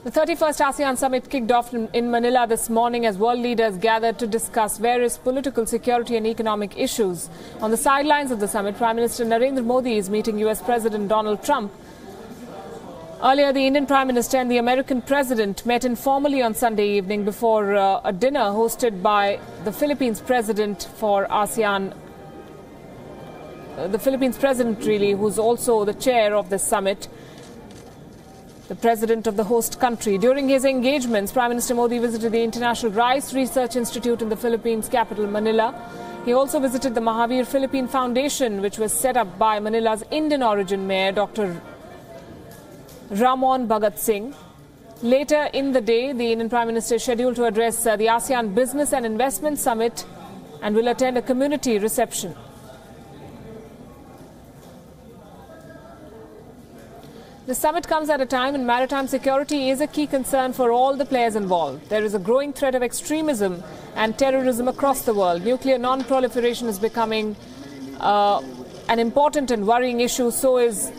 The 31st Asean Summit kicked off in Manila this morning as world leaders gathered to discuss various political, security and economic issues. On the sidelines of the summit, Prime Minister Narendra Modi is meeting US President Donald Trump. Earlier, the Indian Prime Minister and the American President met informally on Sunday evening before a dinner hosted by the Philippines President for ASEAN. The Philippines President, who's also the chair of this summit, the president of the host country. During his engagements, Prime Minister Modi visited the International Rice Research Institute in the Philippines capital, Manila. He also visited the Mahavir Philippine Foundation, which was set up by Manila's Indian origin mayor, Dr. Ramon Bhagat Singh. Later in the day, the Indian Prime Minister is scheduled to address the ASEAN Business and Investment Summit and will attend a community reception. The summit comes at a time when maritime security is a key concern for all the players involved. There is a growing threat of extremism and terrorism across the world. Nuclear non-proliferation is becoming an important and worrying issue, so is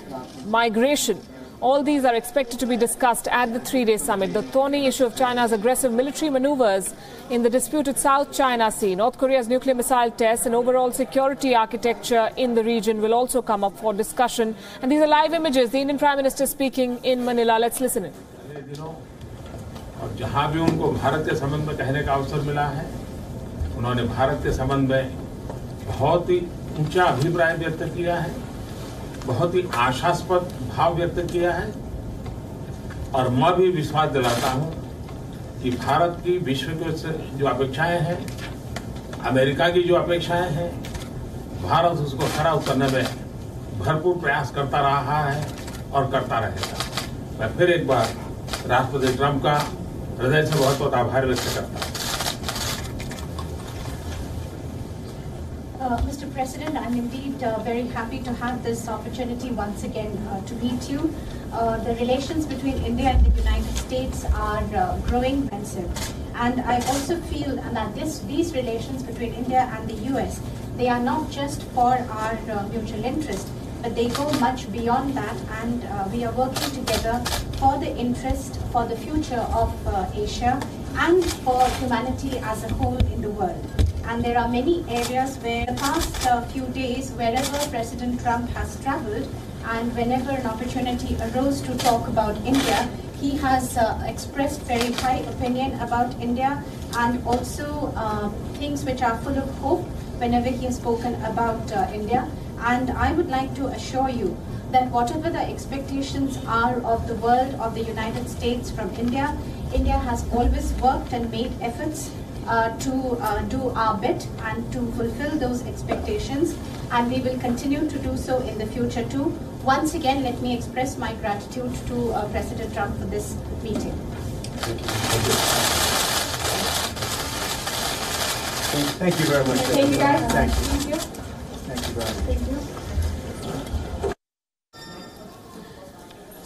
migration. All these are expected to be discussed at the three-day summit. The thorny issue of China's aggressive military maneuvers in the disputed South China Sea, North Korea's nuclear missile tests and overall security architecture in the region will also come up for discussion. And these are live images. The Indian Prime Minister speaking in Manila. Let's listen in. और जहां भी उनको भारत के संबंध में कहने का अवसर मिला है, उन्होंने भारत के संबंध में बहुत ही ऊंचा अभिप्राय व्यक्त किया है, बहुत ही आशास्पद भाव व्यक्त किया है और मैं भी विश्वास दिलाता हूं कि भारत की विश्व की जो अपेक्षाएं हैं, अमेरिका की जो अपेक्षाएं हैं, भारत उसको खरा उतरने में भरपूर प्रयास करता रहा है और करता रहेगा। मैं फिर एक बार राष्ट्रपति ट्रंप का हृदय से बहुत बहुत आभार व्यक्त करता हूं। Mr. President, I'm indeed very happy to have this opportunity once again to meet you. The relations between India and the United States are growing expensive. And I also feel that these relations between India and the US, they are not just for our mutual interest, but they go much beyond that, and we are working together for the interest, for the future of Asia and for humanity as a whole in the world. And there are many areas where the past few days, wherever President Trump has traveled and whenever an opportunity arose to talk about India, he has expressed very high opinion about India and also things which are full of hope whenever he has spoken about India. And I would like to assure you that whatever the expectations are of the world, of the United States from India, India has always worked and made efforts to do our bit and to fulfill those expectations, and we will continue to do so in the future too. Once again, let me express my gratitude to President Trump for this meeting. Thank you very much. Thank you guys. Thank you. Thank you. Thank you very much. Thank you.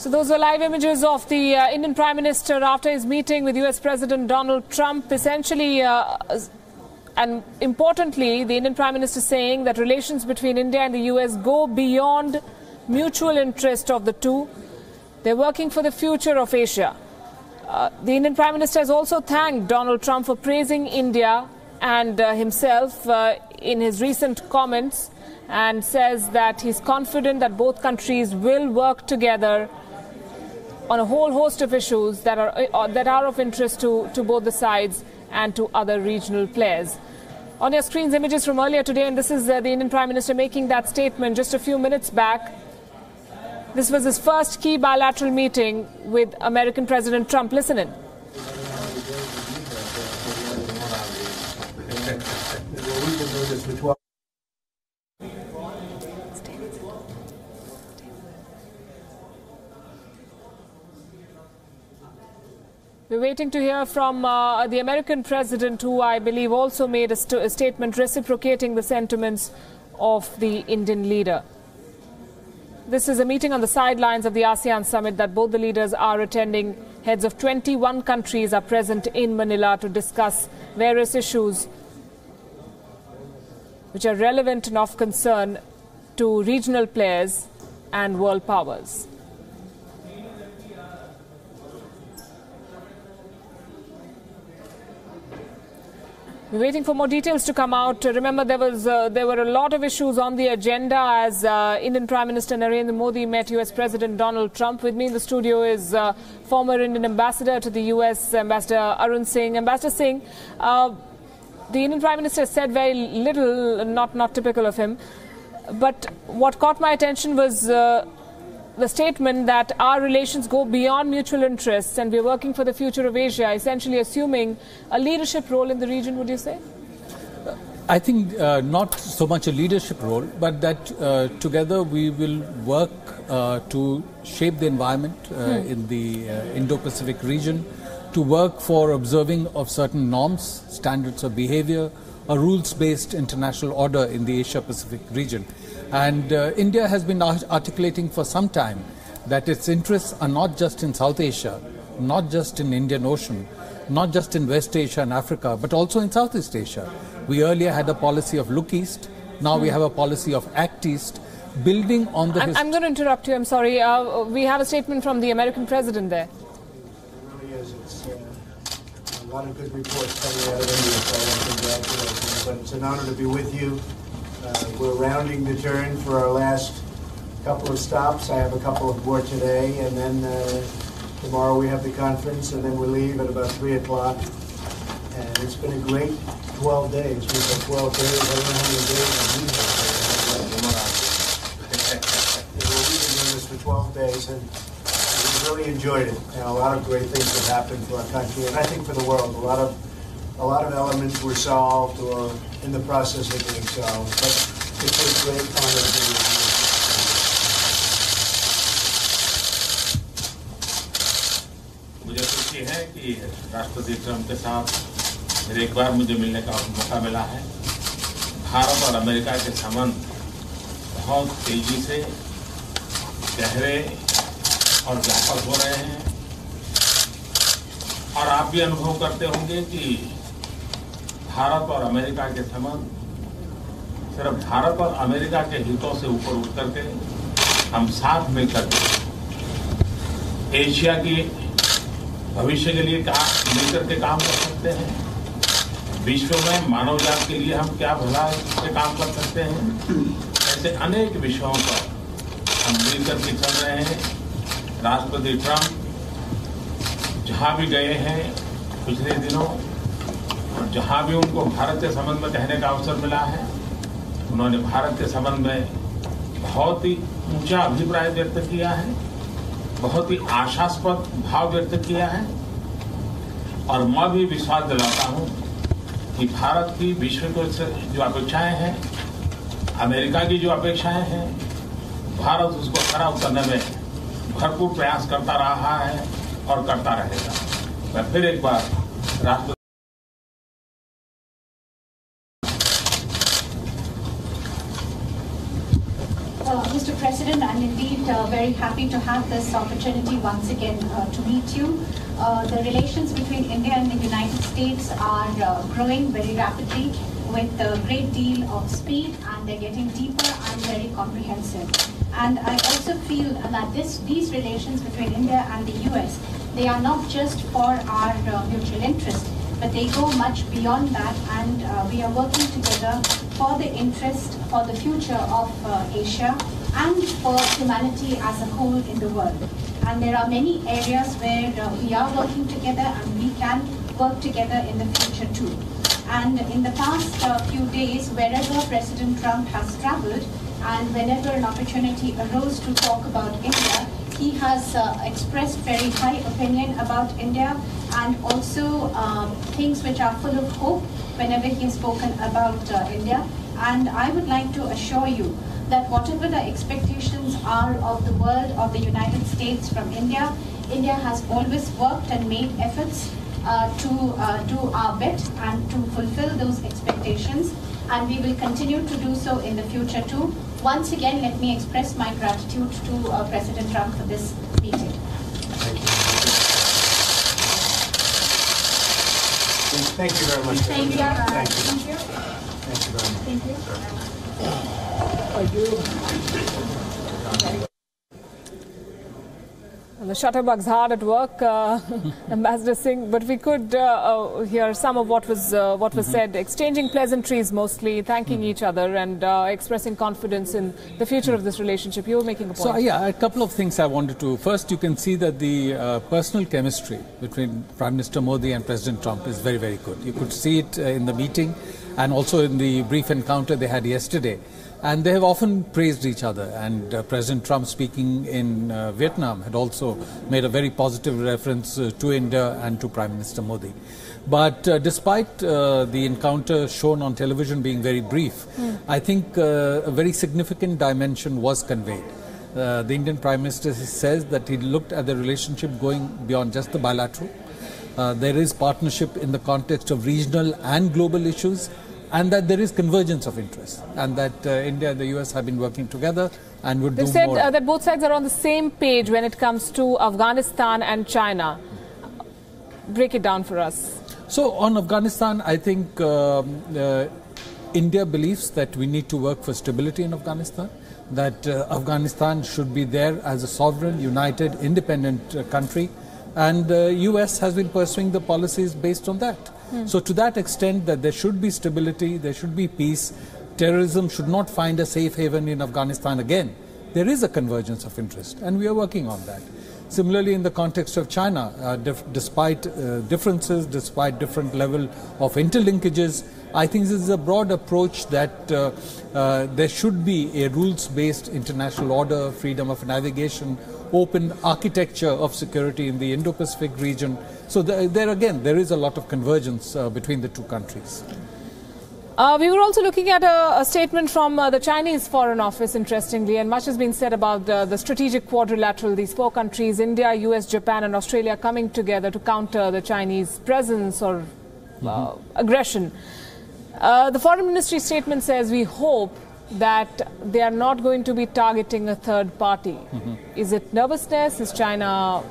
So those were live images of the Indian Prime Minister after his meeting with US President Donald Trump. Essentially, and importantly, the Indian Prime Minister saying that relations between India and the US go beyond mutual interest of the two. They're working for the future of Asia. The Indian Prime Minister has also thanked Donald Trump for praising India and himself in his recent comments, and says that he's confident that both countries will work together on a whole host of issues that are of interest to both the sides and to other regional players. On your screens, images from earlier today, and this is the Indian Prime Minister making that statement just a few minutes back. This was his first key bilateral meeting with American President Trump. Listen in. We're waiting to hear from the American president, who I believe also made a statement reciprocating the sentiments of the Indian leader. This is a meeting on the sidelines of the ASEAN summit that both the leaders are attending. Heads of 21 countries are present in Manila to discuss various issues which are relevant and of concern to regional players and world powers. We're waiting for more details to come out. Remember, there were a lot of issues on the agenda as Indian Prime Minister Narendra Modi met US President Donald Trump. With me in the studio is former Indian ambassador to the US, Ambassador Arun Singh. Ambassador Singh, the Indian Prime Minister said very little, not typical of him. But what caught my attention was the statement that our relations go beyond mutual interests and we're working for the future of Asia, essentially assuming a leadership role in the region, would you say? I think not so much a leadership role, but that together we will work to shape the environment in the Indo-Pacific region, to work for observing of certain norms, standards of behavior, a rules-based international order in the Asia-Pacific region. And India has been articulating for some time that its interests are not just in South Asia, not just in Indian Ocean, not just in West Asia and Africa, but also in Southeast Asia. We earlier had a policy of look east, now we have a policy of act east, building on the... I'm going to interrupt you, I'm sorry. We have a statement from the American president there. It really is. It's a lot of good reports coming out of India, so I want to congratulate you. But it's an honor to be with you. We're rounding the turn for our last couple of stops. I have a couple of more today, and then tomorrow we have the conference, and then we leave at about 3 o'clock. And it's been a great 12 days. We've had 12 days. I don't know how many days we've been doing this for 12 days, and we've really enjoyed it. And a lot of great things have happened for our country, and I think for the world. A lot of elements were solved or in the process of being solved. But it's a great honor to be with you. मुझे खुशी है कि राष्ट्रपति Trump के साथ फिर एक बार मुझे मिलने का मौका मिला है। भारत और अमेरिका के संबंध बहुत तेजी से गहरे और व्यापक हो रहे हैं और आप भी अनुभव करते होंगे कि भारत और अमेरिका के संबंध सिर्फ भारत और अमेरिका के हितों से ऊपर उठ करके हम साथ मिलकर के एशिया की भविष्य के लिए मिलकर के काम कर सकते हैं। विश्व में मानव जात के लिए हम क्या भला से काम कर सकते हैं। ऐसे अनेक विषयों पर हम मिलकर के चल रहे हैं। राष्ट्रपति ट्रंप जहां भी गए हैं पिछले दिनों, और जहां भी उनको भारत के संबंध में कहने का अवसर मिला है, उन्होंने भारत के संबंध में बहुत ही ऊंचा अभिप्राय व्यक्त किया है, बहुत ही आशास्पद भाव व्यक्त किया है। और मैं भी विश्वास दिलाता हूं कि भारत की विश्व को जो अपेक्षाएं हैं, अमेरिका की जो अपेक्षाएं हैं, भारत उसको खरा उतरने में भरपूर प्रयास करता रहा है और करता रहेगा। मैं फिर एक बार राष्ट्रपति Mr. President, I'm indeed very happy to have this opportunity once again to meet you. The relations between India and the United States are growing very rapidly with a great deal of speed, and they're getting deeper and very comprehensive. And I also feel that these relations between India and the US, they are not just for our mutual interest, but they go much beyond that, and we are working together for the interest, for the future of Asia and for humanity as a whole in the world. And there are many areas where we are working together and we can work together in the future too. And in the past few days, wherever President Trump has traveled and whenever an opportunity arose to talk about India, he has expressed very high opinion about India, and also things which are full of hope whenever he has spoken about India. And I would like to assure you that whatever the expectations are of the world, of the United States from India, India has always worked and made efforts to do our bit and to fulfill those expectations, and we will continue to do so in the future too. Once again, let me express my gratitude to President Trump for this meeting. Thank you. Thank you very much. Thank you. Thank you. Thank you. Thank you very much. Thank you. The the shutterbug's hard at work, Ambassador Singh, but we could hear some of what was said, exchanging pleasantries mostly, thanking each other and expressing confidence in the future of this relationship. You were making a point. So, yeah, a couple of things I wanted to. First, you can see that the personal chemistry between Prime Minister Modi and President Trump is very, very good. You could see it in the meeting and also in the brief encounter they had yesterday. And they have often praised each other. And President Trump, speaking in Vietnam, had also made a very positive reference to India and to Prime Minister Modi. But despite the encounter shown on television being very brief, I think a very significant dimension was conveyed. The Indian Prime Minister says that he looked at the relationship going beyond just the bilateral. There is partnership in the context of regional and global issues, and that there is convergence of interest, and that India and the US have been working together and would do more. They've said that both sides are on the same page when it comes to Afghanistan and China. Break it down for us. So on Afghanistan, I think India believes that we need to work for stability in Afghanistan, that Afghanistan should be there as a sovereign, united, independent country, and the US has been pursuing the policies based on that. So to that extent, that there should be stability, there should be peace, terrorism should not find a safe haven in Afghanistan again. There is a convergence of interest, and we are working on that. Similarly, in the context of China, despite differences, despite different level of interlinkages, I think this is a broad approach that there should be a rules-based international order, freedom of navigation, open architecture of security in the Indo-Pacific region. So there again, there is a lot of convergence between the two countries. We were also looking at a statement from the Chinese Foreign Office, interestingly, and much has been said about the strategic quadrilateral, these four countries, India, US, Japan and Australia coming together to counter the Chinese presence or aggression. The Foreign Ministry statement says, we hope that they are not going to be targeting a third party. Is it nervousness? Is China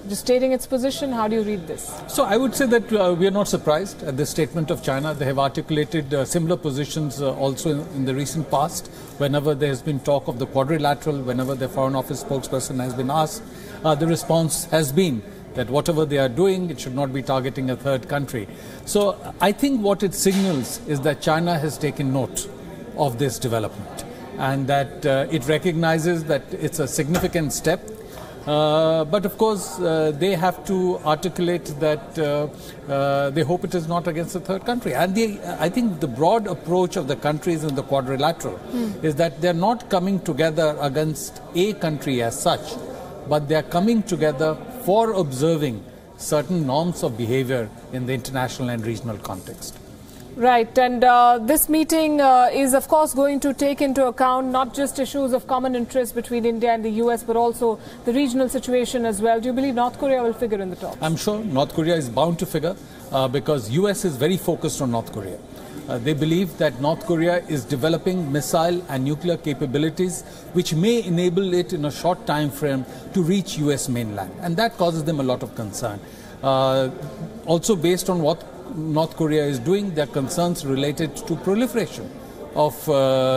just stating its position? How do you read this? So I would say that we are not surprised at the statement of China. They have articulated similar positions also in the recent past. Whenever there has been talk of the quadrilateral, whenever the Foreign Office spokesperson has been asked, the response has been that whatever they are doing, it should not be targeting a third country. So I think what it signals is that China has taken note of this development, and that it recognizes that it's a significant step. But of course, they have to articulate that they hope it is not against a third country. And I think the broad approach of the countries in the quadrilateral is that they're not coming together against a country as such, but they're coming together for observing certain norms of behavior in the international and regional context. Right, and this meeting is of course going to take into account not just issues of common interest between India and the US, but also the regional situation as well. Do you believe North Korea will figure in the talks? I'm sure North Korea is bound to figure because US is very focused on North Korea. They believe that North Korea is developing missile and nuclear capabilities which may enable it in a short time frame to reach US mainland, and that causes them a lot of concern. Also based on what North Korea is doing, there are concerns related to proliferation of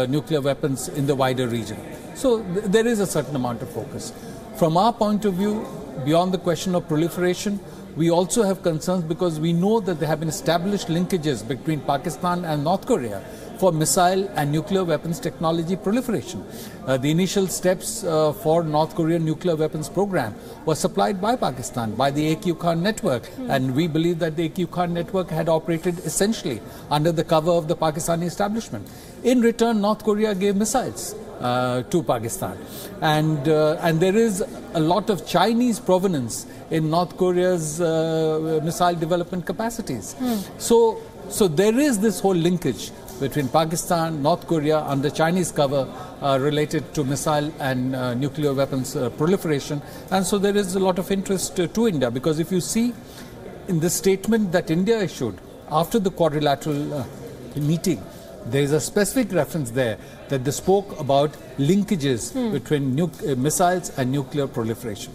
nuclear weapons in the wider region. So there is a certain amount of focus. From our point of view, beyond the question of proliferation, we also have concerns because we know that there have been established linkages between Pakistan and North Korea for missile and nuclear weapons technology proliferation. The initial steps for North Korean nuclear weapons program were supplied by Pakistan, by the AQ Khan network. And we believe that the AQ Khan network had operated essentially under the cover of the Pakistani establishment. In return, North Korea gave missiles to Pakistan. And there is a lot of Chinese provenance in North Korea's missile development capacities. So there is this whole linkage between Pakistan, North Korea under Chinese cover related to missile and nuclear weapons proliferation. And so there is a lot of interest to India, because if you see in the statement that India issued after the quadrilateral meeting, there is a specific reference there that they spoke about linkages between missiles and nuclear proliferation.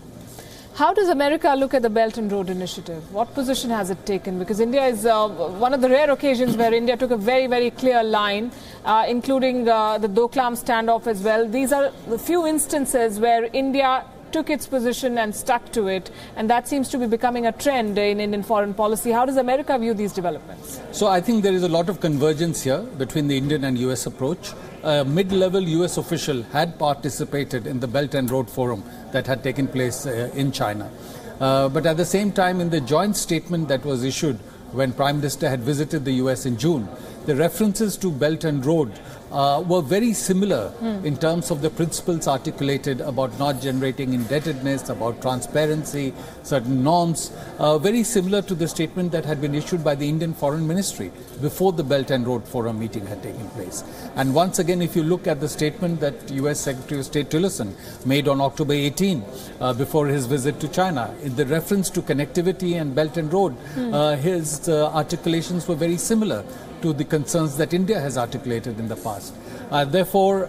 How does America look at the Belt and Road Initiative? What position has it taken? Because India is one of the rare occasions where India took a very, very clear line, including the Doklam standoff as well. These are the few instances where India took its position and stuck to it, and that seems to be becoming a trend in Indian foreign policy. How does America view these developments? So I think there is a lot of convergence here between the Indian and US approach. A mid-level US official had participated in the Belt and Road Forum that had taken place in China. But at the same time, in the joint statement that was issued when Prime Minister had visited the US in June, the references to Belt and Road were very similar in terms of the principles articulated about not generating indebtedness, about transparency, certain norms, very similar to the statement that had been issued by the Indian Foreign Ministry before the Belt and Road Forum meeting had taken place. And once again, if you look at the statement that US Secretary of State Tillerson made on October 18 before his visit to China, in the reference to connectivity and Belt and Road, his articulations were very similar to the concerns that India has articulated in the past. Therefore,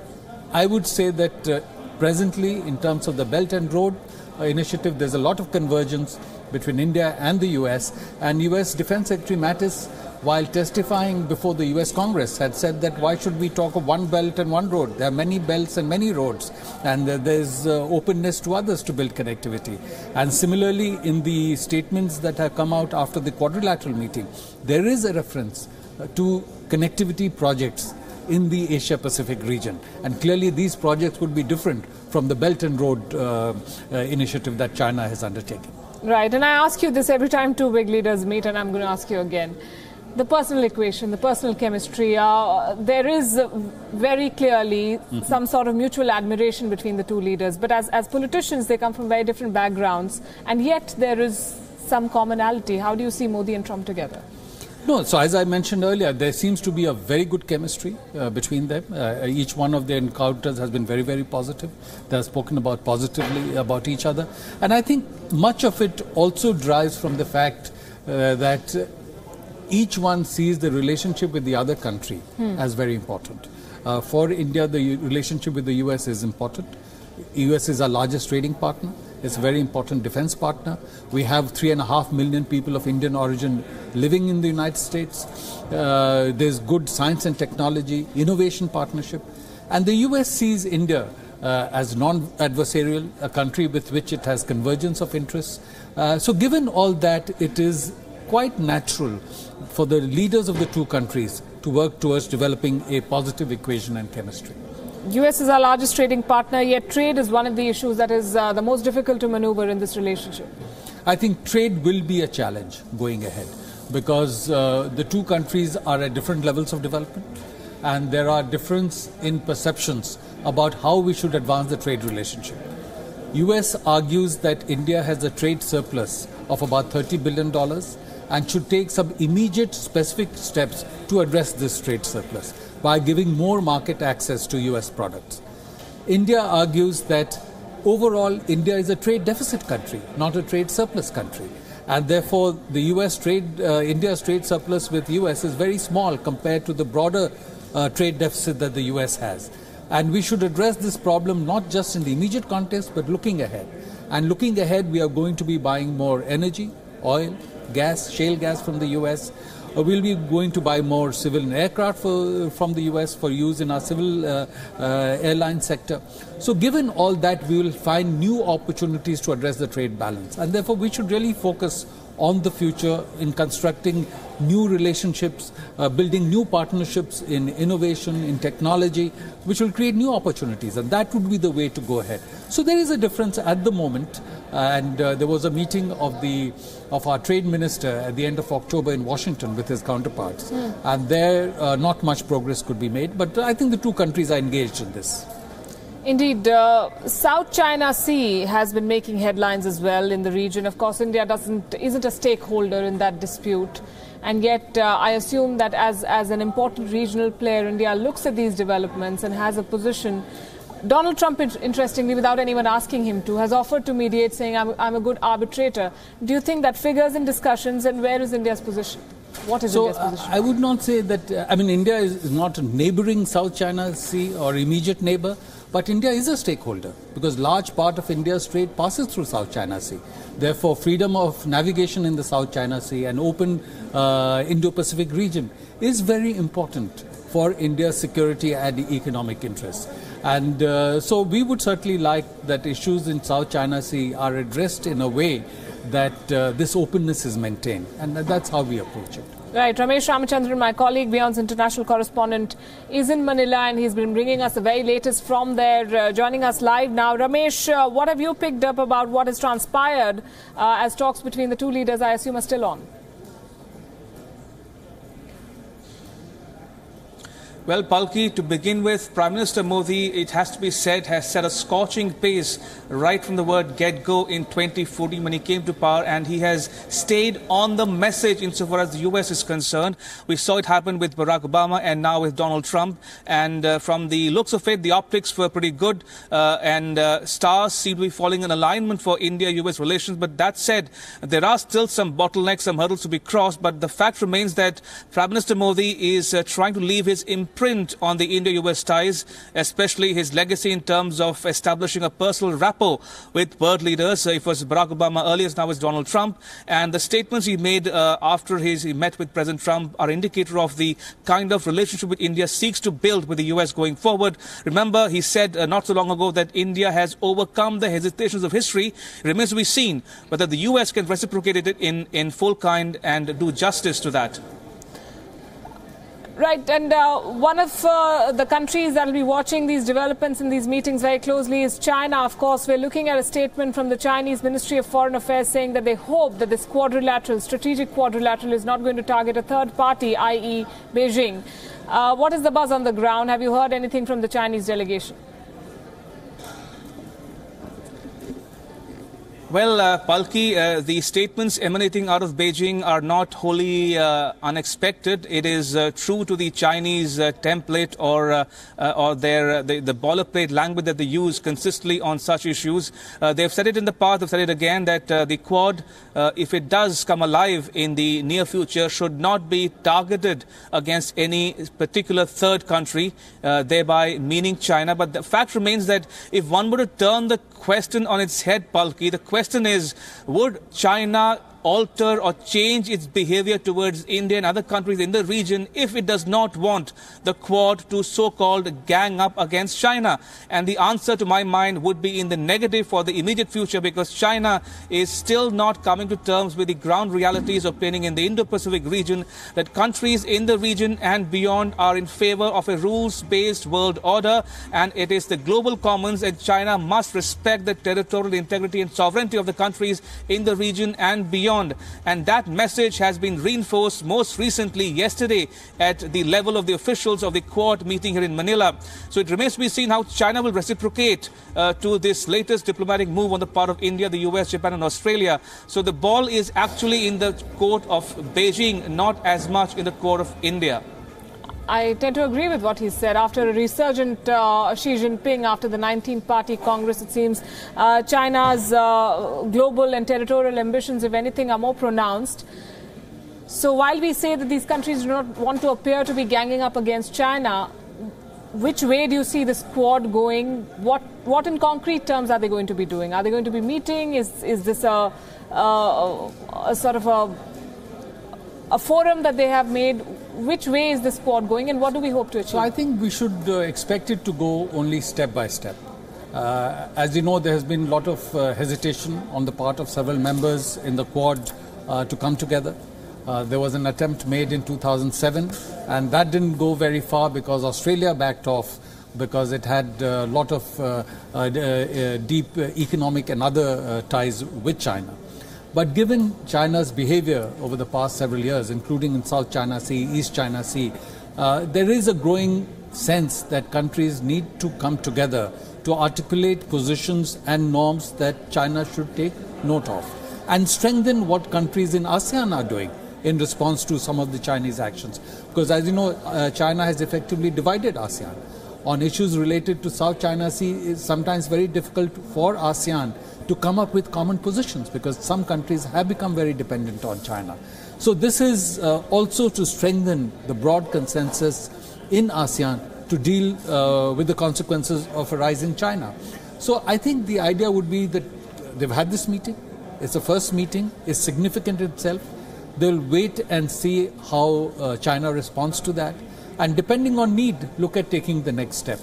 I would say that presently, in terms of the Belt and Road initiative, there's a lot of convergence between India and the US. And US Defense Secretary Mattis, while testifying before the US Congress, had said that why should we talk of one belt and one road? There are many belts and many roads, and there's openness to others to build connectivity. And similarly, in the statements that have come out after the quadrilateral meeting, there is a reference to connectivity projects in the Asia-Pacific region. And clearly these projects would be different from the Belt and Road initiative that China has undertaken. Right, and I ask you this every time two big leaders meet, and I'm going to ask you again. The personal equation, the personal chemistry, there is very clearly some sort of mutual admiration between the two leaders. But as politicians, they come from very different backgrounds, and yet there is some commonality. How do you see Modi and Trump together? No, so as I mentioned earlier, there seems to be a very good chemistry between them. Each one of their encounters has been very, very positive. They have spoken about positively about each other. And I think much of it also derives from the fact that each one sees the relationship with the other country as very important. For India, the relationship with the US is important. US is our largest trading partner. It's a very important defense partner. We have 3.5 million people of Indian origin living in the United States. There's good science and technology, innovation partnership. And the US sees India as non-adversarial, a country with which it has convergence of interests. So given all that, it is quite natural for the leaders of the two countries to work towards developing a positive equation and chemistry. US is our largest trading partner, yet trade is one of the issues that is the most difficult to maneuver in this relationship. I think trade will be a challenge going ahead because the two countries are at different levels of development and there are differences in perceptions about how we should advance the trade relationship. US argues that India has a trade surplus of about $30 billion and should take some immediate specific steps to address this trade surplus by giving more market access to US products. India argues that overall India is a trade deficit country, not a trade surplus country. And therefore the India's trade surplus with US is very small compared to the broader trade deficit that the US has. And we should address this problem not just in the immediate context but looking ahead. And looking ahead, we are going to be buying more energy, oil, gas, shale gas from the US. We'll be going to buy more civil aircraft from the US for use in our civil airline sector. So given all that, we will find new opportunities to address the trade balance. And therefore, we should really focus on the future in constructing new relationships, building new partnerships in innovation, in technology, which will create new opportunities. And that would be the way to go ahead. So there is a difference at the moment. And there was a meeting of our trade minister at the end of October in Washington with his counterparts. And there not much progress could be made. But I think the two countries are engaged in this. Indeed, South China Sea has been making headlines as well in the region. Of course, India isn't a stakeholder in that dispute. And yet, I assume that as an important regional player, India looks at these developments and has a position. Donald Trump, interestingly, without anyone asking him to, has offered to mediate, saying, I'm a good arbitrator. Do you think that figures in discussions, and where is India's position? What is India's position? I would not say that, India is not a neighboring South China Sea or immediate neighbor, but India is a stakeholder because large part of India's trade passes through South China Sea. Therefore, freedom of navigation in the South China Sea and open Indo-Pacific region is very important for India's security and economic interests. And so we would certainly like that issues in South China Sea are addressed in a way that this openness is maintained. And that's how we approach it. Right. Ramesh Ramachandran, my colleague, WION's international correspondent, is in Manila, and he's been bringing us the very latest from there, joining us live now. Ramesh, what have you picked up about what has transpired as talks between the two leaders, I assume, are still on? Well, Palki, to begin with, Prime Minister Modi, it has to be said, has set a scorching pace right from the word get-go in 2014 when he came to power, and he has stayed on the message insofar as the US is concerned. We saw it happen with Barack Obama and now with Donald Trump, and from the looks of it, the optics were pretty good, and stars seem to be falling in alignment for India-US relations. But that said, there are still some bottlenecks, some hurdles to be crossed, but the fact remains that Prime Minister Modi is trying to leave his imprint on the India-US ties, especially his legacy in terms of establishing a personal rapport with world leaders. It was Barack Obama earlier, now it's Donald Trump. And the statements he made after he met with President Trump are indicator of the kind of relationship which India seeks to build with the US going forward. Remember, he said not so long ago that India has overcome the hesitations of history. It remains to be seen whether the US can reciprocate it in full kind and do justice to that. Right, and one of the countries that will be watching these developments in these meetings very closely is China. Of course, we're looking at a statement from the Chinese Ministry of Foreign Affairs saying that they hope that this strategic quadrilateral is not going to target a third party, i.e. Beijing. What is the buzz on the ground? Have you heard anything from the Chinese delegation? Well, Palki, the statements emanating out of Beijing are not wholly unexpected. It is true to the Chinese template or the boilerplate language that they use consistently on such issues. They've said it in the past, they've said it again, that the Quad, if it does come alive in the near future, should not be targeted against any particular third country, thereby meaning China. But the fact remains that if one were to turn the question on its head, Palki, the question is, would China alter or change its behavior towards India and other countries in the region if it does not want the Quad to so-called gang up against China? And the answer to my mind would be in the negative for the immediate future, because China is still not coming to terms with the ground realities of playing in the Indo-Pacific region, that countries in the region and beyond are in favor of a rules-based world order, and it is the global commons, and China must respect the territorial integrity and sovereignty of the countries in the region and beyond. And that message has been reinforced most recently yesterday at the level of the officials of the Quad meeting here in Manila. So it remains to be seen how China will reciprocate to this latest diplomatic move on the part of India, the US, Japan and Australia. So the ball is actually in the court of Beijing, not as much in the court of India. I tend to agree with what he said. After a resurgent Xi Jinping, after the 19th Party Congress, it seems China's global and territorial ambitions, if anything, are more pronounced. So while we say that these countries do not want to appear to be ganging up against China, which way do you see this Quad going? What in concrete terms are they going to be doing? Are they going to be meeting? Is this a sort of a forum that they have made? Which way is this Quad going, and what do we hope to achieve? So I think we should expect it to go only step by step. As you know, there has been a lot of hesitation on the part of several members in the Quad to come together. There was an attempt made in 2007, and that didn't go very far because Australia backed off, because it had a lot of deep economic and other ties with China. But given China's behavior over the past several years, including in South China Sea, East China Sea, there is a growing sense that countries need to come together to articulate positions and norms that China should take note of, and strengthen what countries in ASEAN are doing in response to some of the Chinese actions. Because as you know, China has effectively divided ASEAN. On issues related to South China Sea, it's sometimes very difficult for ASEAN to come up with common positions, because some countries have become very dependent on China. So this is also to strengthen the broad consensus in ASEAN to deal with the consequences of a rising China. So I think the idea would be that they've had this meeting. It's the first meeting. It's significant itself. They'll wait and see how China responds to that. And depending on need, look at taking the next step.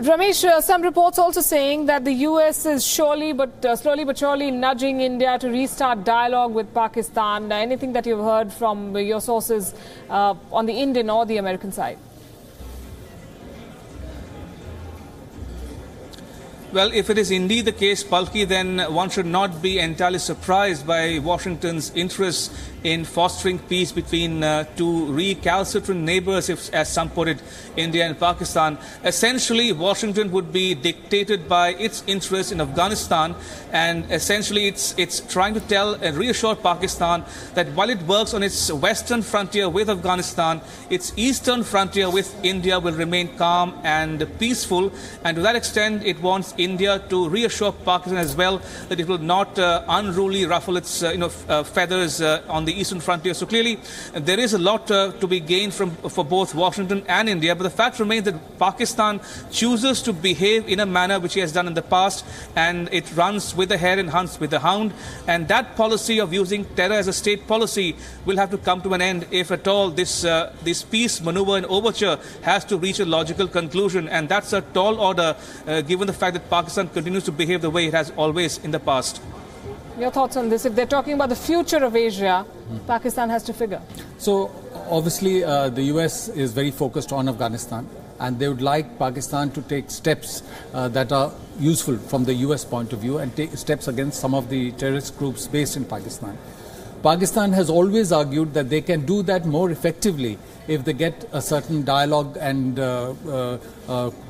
Ramesh, some reports also saying that the US is slowly but surely nudging India to restart dialogue with Pakistan. Anything that you've heard from your sources on the Indian or the American side? Well, if it is indeed the case, Palki, then one should not be entirely surprised by Washington's interest in fostering peace between two recalcitrant neighbors, as some put it, India and Pakistan. Essentially, Washington would be dictated by its interest in Afghanistan, and essentially it's trying to tell and reassure Pakistan that while it works on its western frontier with Afghanistan, its eastern frontier with India will remain calm and peaceful, and to that extent it wants India to reassure Pakistan as well that it will not unruly ruffle its feathers on the eastern frontier. So clearly there is a lot to be gained for both Washington and India, but the fact remains that Pakistan chooses to behave in a manner which it has done in the past, and it runs with the hare and hunts with the hound, and that policy of using terror as a state policy will have to come to an end if at all this peace maneuver and overture has to reach a logical conclusion, and that's a tall order given the fact that Pakistan continues to behave the way it has always in the past. Your thoughts on this? If they're talking about the future of Asia, Pakistan has to figure. So obviously the US is very focused on Afghanistan, and they would like Pakistan to take steps that are useful from the US point of view and take steps against some of the terrorist groups based in Pakistan. Pakistan has always argued that they can do that more effectively if they get a certain dialogue and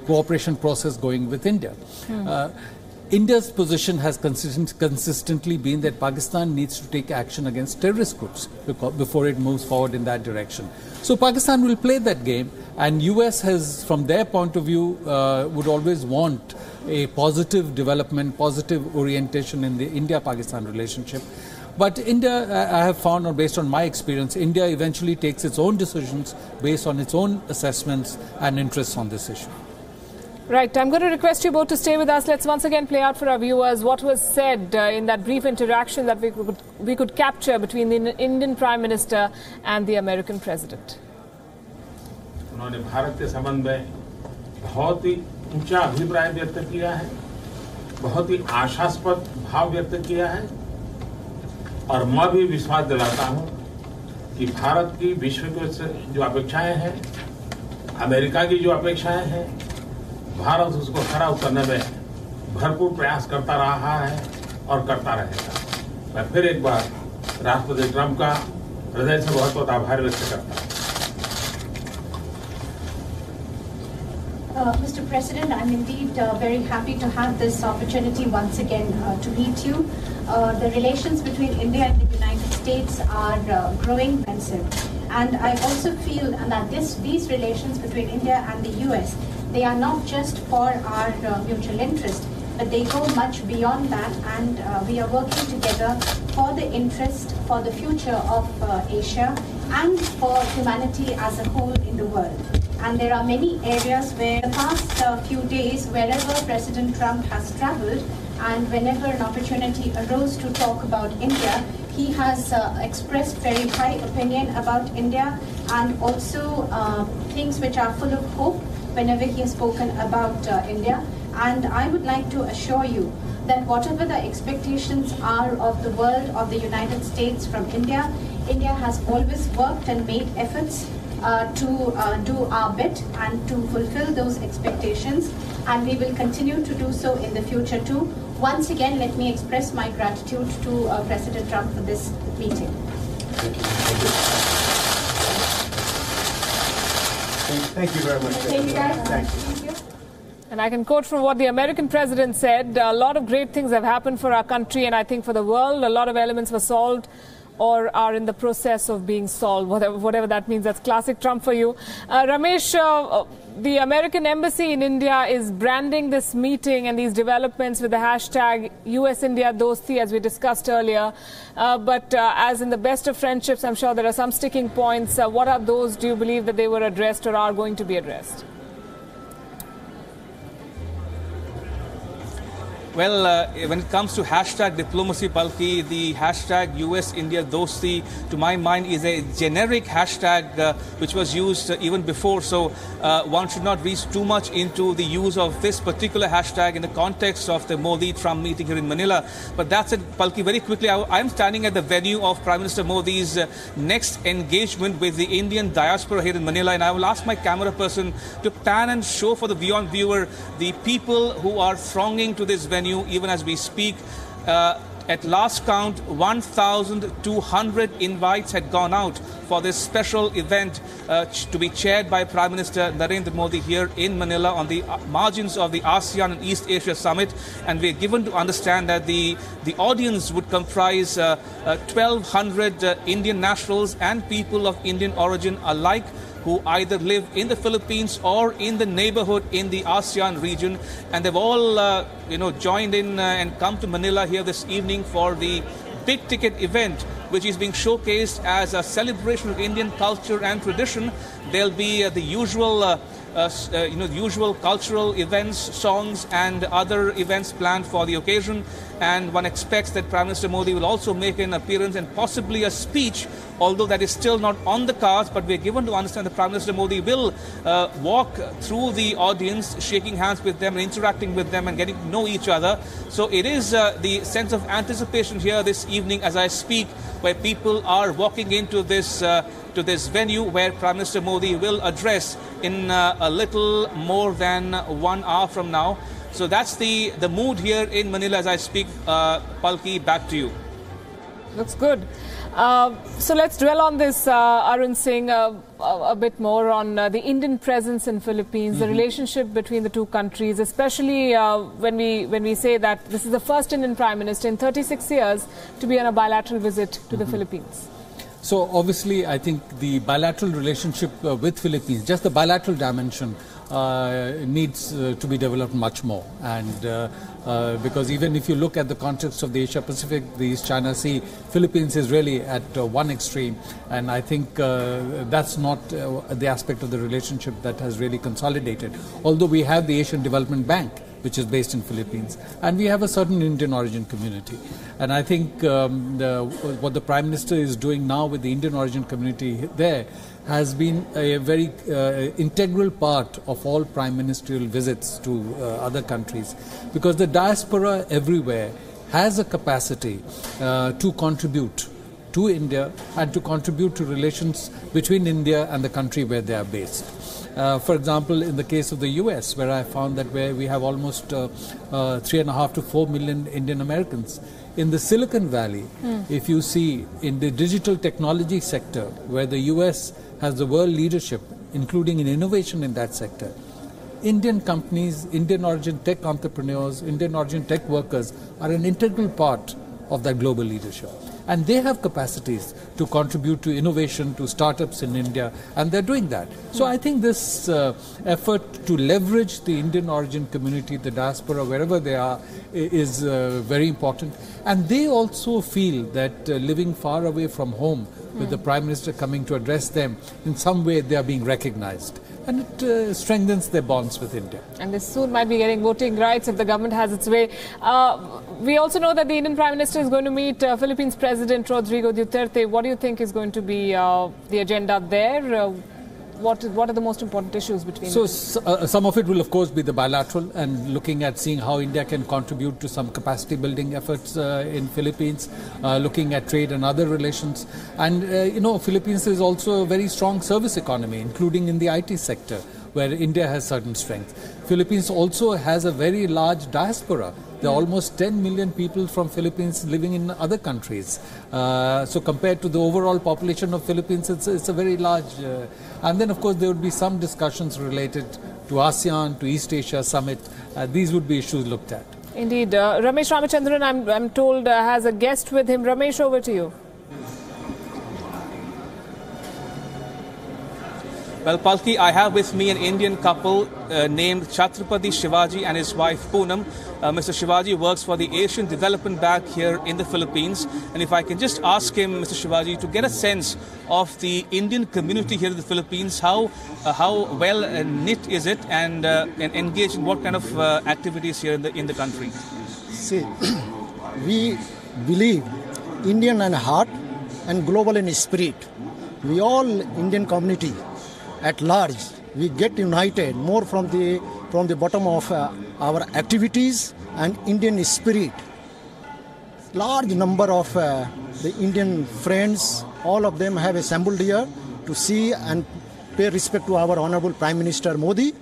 cooperation process going with India. India's position has consistently been that Pakistan needs to take action against terrorist groups before it moves forward in that direction. So Pakistan will play that game, and US has, from their point of view, would always want a positive development, positive orientation in the India-Pakistan relationship. But India, I have found, or based on my experience, India eventually takes its own decisions based on its own assessments and interests on this issue. Right. I'm going to request you both to stay with us. Let's once again play out for our viewers what was said in that brief interaction that we could capture between the Indian Prime Minister and the American President. उन्होंने भारत के संबंध में बहुत ही ऊंचा अभिप्राय व्यक्त किया है, बहुत ही आशास्पद भाव व्यक्त किया है, और मैं भी विश्वास दिलाता हूं कि भारत की विश्व की जो अपेक्षाएं हैं, अमेरिका की जो अपेक्षाएं हैं, भारत उसको खरा उतरने में भरपूर प्रयास करता रहा है और करता रहेगा। मैं फिर एक बार राष्ट्रपति ट्रंप का हृदय से बहुत बहुत आभार व्यक्त करता हूं। Mr. President, I'm indeed very happy to have this opportunity once again to meet you. The relations between India and the United States are growing expensive, and I also feel that these relations between India and the US, they are not just for our mutual interest, but they go much beyond that, and we are working together for the interest, for the future of Asia and for humanity as a whole in the world. And there are many areas where the past few days, wherever President Trump has traveled and whenever an opportunity arose to talk about India, he has expressed very high opinion about India, and also things which are full of hope whenever he has spoken about India. And I would like to assure you that whatever the expectations are of the world, of the United States from India, India has always worked and made efforts to do our bit and to fulfill those expectations, and we will continue to do so in the future too. Once again, let me express my gratitude to President Trump for this meeting. Thank you. Thank you very much. Thank you, guys. Thank you. And I can quote from what the American president said: a lot of great things have happened for our country, and I think for the world. A lot of elements were solved or are in the process of being solved, whatever that means. That's classic Trump for you. Ramesh, the American embassy in India is branding this meeting and these developments with the hashtag US-India Dosti, as we discussed earlier. But as in the best of friendships, I'm sure there are some sticking points. What are those? Do you believe that they were addressed or are going to be addressed? Well, when it comes to hashtag diplomacy, Palki, the hashtag US-India Dosti, to my mind, is a generic hashtag which was used even before. So one should not reach too much into the use of this particular hashtag in the context of the Modi-Trump meeting here in Manila. But that's it, Palki. Very quickly, I'm standing at the venue of Prime Minister Modi's next engagement with the Indian diaspora here in Manila, and I will ask my camera person to pan and show for the WION viewer the people who are thronging to this venue even as we speak. At last count, 1,200 invites had gone out for this special event to be chaired by Prime Minister Narendra Modi here in Manila on the margins of the Asean and East Asia Summit. And we are given to understand that the audience would comprise 1,200 Indian nationals and people of Indian origin alike, who either live in the Philippines or in the neighborhood in the ASEAN region. And they've all, joined in and come to Manila here this evening for the big ticket event, which is being showcased as a celebration of Indian culture and tradition. There'll be the usual usual cultural events, songs and other events planned for the occasion. And one expects that Prime Minister Modi will also make an appearance and possibly a speech, although that is still not on the cards. But we're given to understand that Prime Minister Modi will walk through the audience, shaking hands with them and interacting with them and getting to know each other. So it is the sense of anticipation here this evening as I speak, where people are walking into this venue where Prime Minister Modi will address in a little more than 1 hour from now. So that's the mood here in Manila as I speak. Palki, back to you. Looks good. So let's dwell on this, Arun Singh, a bit more on the Indian presence in Philippines, the relationship between the two countries, especially when we say that this is the first Indian Prime Minister in 36 years to be on a bilateral visit to the Philippines. So obviously, I think the bilateral relationship with Philippines, just the bilateral dimension, needs to be developed much more. And because even if you look at the context of the Asia-Pacific, the East China Sea, Philippines is really at one extreme. And I think that's not the aspect of the relationship that has really consolidated. Although we have the Asian Development Bank, which is based in Philippines, and we have a certain Indian origin community. And I think what the Prime Minister is doing now with the Indian origin community there has been a very integral part of all prime ministerial visits to other countries, because the diaspora everywhere has a capacity to contribute to India and to contribute to relations between India and the country where they are based. For example, in the case of the US, where I found that where we have almost 3.5 to 4 million Indian Americans. In the Silicon Valley, if you see in the digital technology sector, where the US has the world leadership, including in innovation in that sector, Indian companies, Indian origin tech entrepreneurs, Indian origin tech workers are an integral part of that global leadership. And they have capacities to contribute to innovation, to startups in India, and they're doing that. So I think this effort to leverage the Indian origin community, the diaspora, wherever they are, is very important. And they also feel that living far away from home, with the Prime Minister coming to address them, in some way they are being recognized. And it strengthens their bonds with India. And they soon might be getting voting rights if the government has its way. We also know that the Indian Prime Minister is going to meet Philippines President Rodrigo Duterte. What do you think is going to be the agenda there? What are the most important issues between them? Some of it will, of course, be the bilateral and looking at seeing how India can contribute to some capacity building efforts in Philippines, looking at trade and other relations. And, Philippines is also a very strong service economy, including in the IT sector, where India has certain strength. Philippines also has a very large diaspora. There are almost 10 million people from Philippines living in other countries. So compared to the overall population of Philippines, it's a very large. And then, of course, there would be some discussions related to ASEAN, to East Asia Summit. These would be issues looked at. Indeed. Ramesh Ramachandran, I'm told, has a guest with him. Ramesh, over to you. Well, Palki, I have with me an Indian couple named Chhatrapati Shivaji and his wife Poonam. Mr. Shivaji works for the Asian Development Bank here in the Philippines. And if I can just ask him, Mr. Shivaji, to get a sense of the Indian community here in the Philippines, how well knit is it and engaged in what kind of activities here in the country? See, we believe Indian in heart and global in spirit. We all Indian community at large, we get united more from the bottom of our activities and Indian spirit. Large number of the Indian friends, all of them have assembled here to see and pay respect to our Honorable Prime Minister Modi.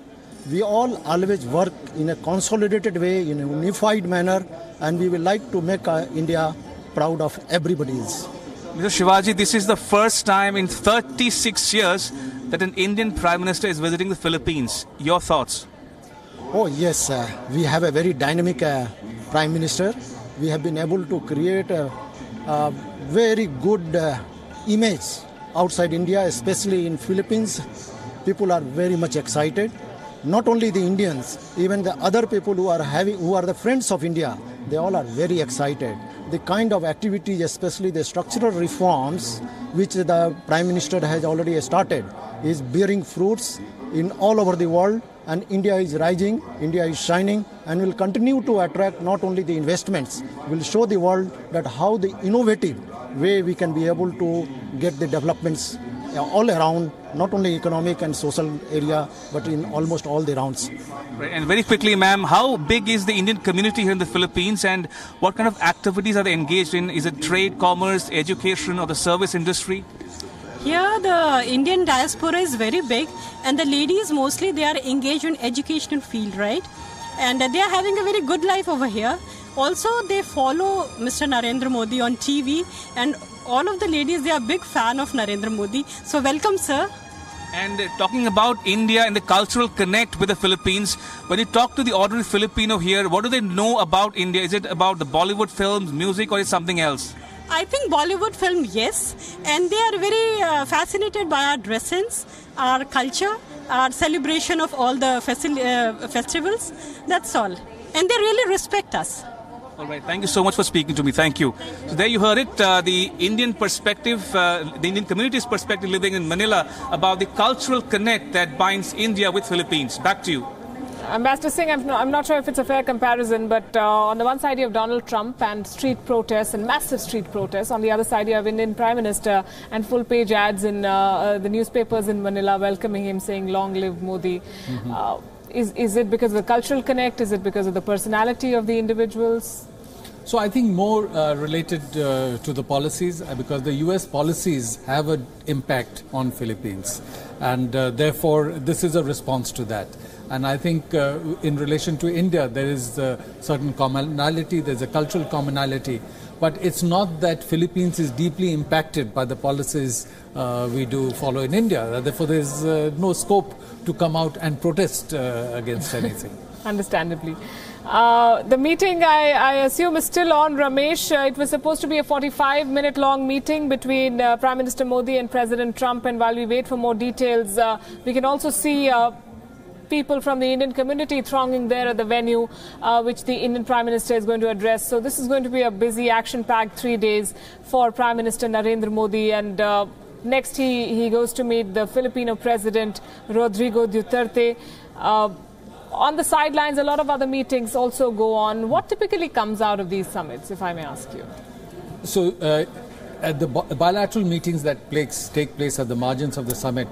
We all always work in a consolidated way, in a unified manner, and we will like to make India proud of everybody else. Mr. Shivaji, this is the first time in 36 years that an Indian Prime Minister is visiting the Philippines. Your thoughts? Oh yes, we have a very dynamic Prime Minister. We have been able to create a very good image outside India, especially in Philippines. People are very much excited. Not only the Indians, even the other people who are the friends of India, they all are very excited. The kind of activities, especially the structural reforms, which the Prime Minister has already started, is bearing fruits in all over the world, and India is rising, India is shining, and will continue to attract not only the investments, will show the world that how the innovative way we can be able to get the developments all around, not only economic and social area, but in almost all the rounds. Right. And very quickly, ma'am, how big is the Indian community here in the Philippines, and what kind of activities are they engaged in? Is it trade, commerce, education, or the service industry? Here the Indian diaspora is very big, and the ladies mostly they are engaged in educational field, right? And they are having a very good life over here. Also, they follow Mr. Narendra Modi on TV, and all of the ladies, they are big fan of Narendra Modi. So welcome, sir. And talking about India and the cultural connect with the Philippines, when you talk to the ordinary Filipino here, what do they know about India? Is it about the Bollywood films, music, or is it something else? I think Bollywood film, yes. And they are very fascinated by our dressings, our culture, our celebration of all the festivals. That's all. And they really respect us. All right. Thank you so much for speaking to me. Thank you. So there you heard it, the Indian perspective, the Indian community's perspective living in Manila about the cultural connect that binds India with Philippines. Back to you. Ambassador Singh, I'm not sure if it's a fair comparison, but on the one side you have Donald Trump and street protests and massive street protests. On the other side you have Indian Prime Minister and full-page ads in the newspapers in Manila welcoming him, saying, "Long live Modi." Is it because of the cultural connect? Is it because of the personality of the individuals? So I think more related to the policies, because the US policies have an impact on Philippines, and therefore this is a response to that. And I think in relation to India, there is a certain commonality, there's a cultural commonality, but it's not that Philippines is deeply impacted by the policies we do follow in India. Therefore, there's no scope to come out and protest against anything. Understandably. The meeting, I assume, is still on, Ramesh. It was supposed to be a 45-minute long meeting between Prime Minister Modi and President Trump, and while we wait for more details, we can also see people from the Indian community thronging there at the venue, which the Indian Prime Minister is going to address. So this is going to be a busy, action-packed 3 days for Prime Minister Narendra Modi. And next he goes to meet the Filipino President, Rodrigo Duterte. On the sidelines, a lot of other meetings also go on. What typically comes out of these summits, if I may ask you? So at the bilateral meetings that take place at the margins of the summit,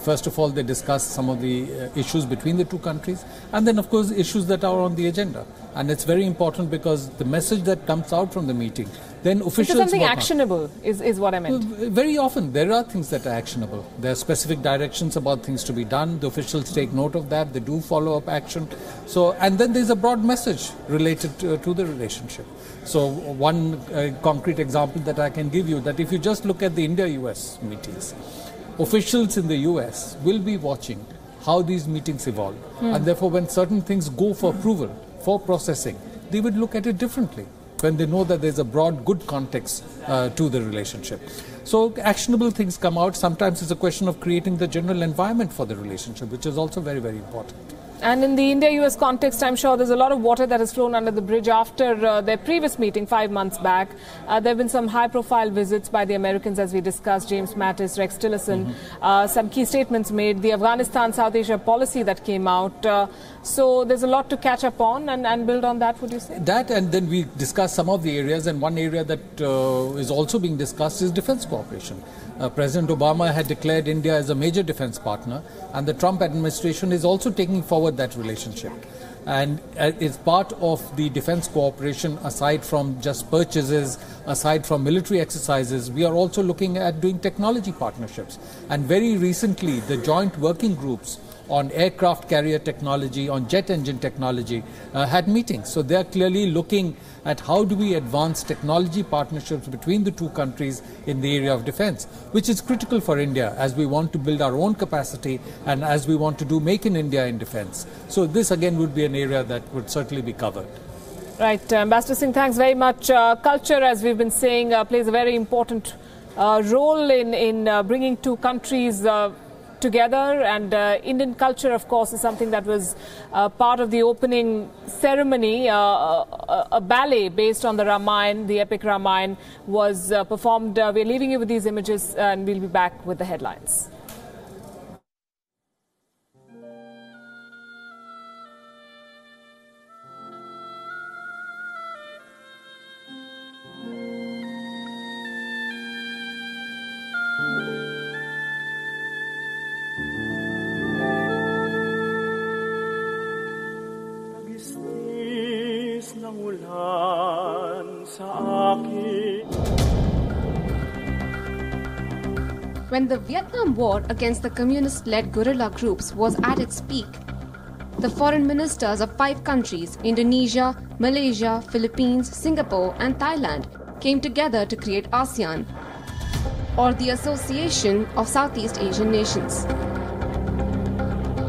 first of all, they discuss some of the issues between the two countries, and then, of course, issues that are on the agenda. And it's very important because the message that comes out from the meeting, then officials... Is something actionable, is what I meant. Very often, there are things that are actionable. There are specific directions about things to be done. The officials take note of that. They do follow up action. So, and then there's a broad message related to the relationship. So one concrete example that I can give you, that if you just look at the India-US meetings, officials in the US will be watching how these meetings evolve. And therefore, when certain things go for approval, for processing, they would look at it differently. when they know that there's a broad good context to the relationship. So actionable things come out. Sometimes it's a question of creating the general environment for the relationship, which is also very, very important. And in the India-US context, I'm sure there's a lot of water that has flown under the bridge after their previous meeting 5 months back. There have been some high-profile visits by the Americans, as we discussed, James Mattis, Rex Tillerson, some key statements made, the Afghanistan-South Asia policy that came out. So there's a lot to catch up on and build on that, would you say? That, and then we discussed some of the areas, and one area that is also being discussed is defense cooperation. President Obama had declared India as a major defense partner, and the Trump administration is also taking forward that relationship. And it's part of the defense cooperation, aside from just purchases, aside from military exercises, we are also looking at doing technology partnerships. And very recently, the joint working groups on aircraft carrier technology, on jet engine technology, had meetings. So they are clearly looking at how do we advance technology partnerships between the two countries in the area of defense, which is critical for India as we want to build our own capacity and as we want to do Make in India in defense. So this again would be an area that would certainly be covered. Right, Ambassador Singh, thanks very much. Culture, as we've been saying, plays a very important role in bringing two countries together, and Indian culture, of course, is something that was part of the opening ceremony. A ballet based on the Ramayana, the epic Ramayana, was performed. We're leaving you with these images, and we'll be back with the headlines. When the Vietnam War against the communist-led guerrilla groups was at its peak, the foreign ministers of 5 countries, Indonesia, Malaysia, Philippines, Singapore and Thailand, came together to create ASEAN, or the Association of Southeast Asian Nations.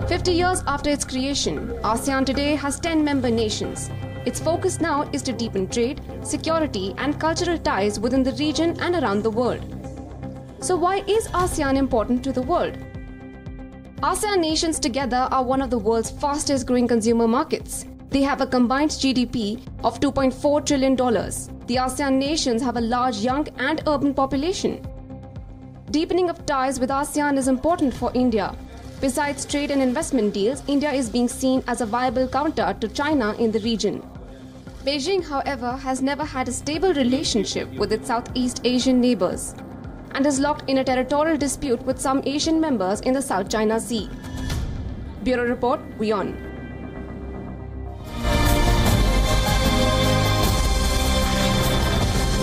50 years after its creation, ASEAN today has 10 member nations. Its focus now is to deepen trade, security and cultural ties within the region and around the world. So why is ASEAN important to the world? ASEAN nations together are one of the world's fastest growing consumer markets. They have a combined GDP of $2.4 trillion. The ASEAN nations have a large young and urban population. Deepening of ties with ASEAN is important for India. Besides trade and investment deals, India is being seen as a viable counter to China in the region. Beijing, however, has never had a stable relationship with its Southeast Asian neighbors and is locked in a territorial dispute with some Asian members in the South China Sea. Bureau Report, WION.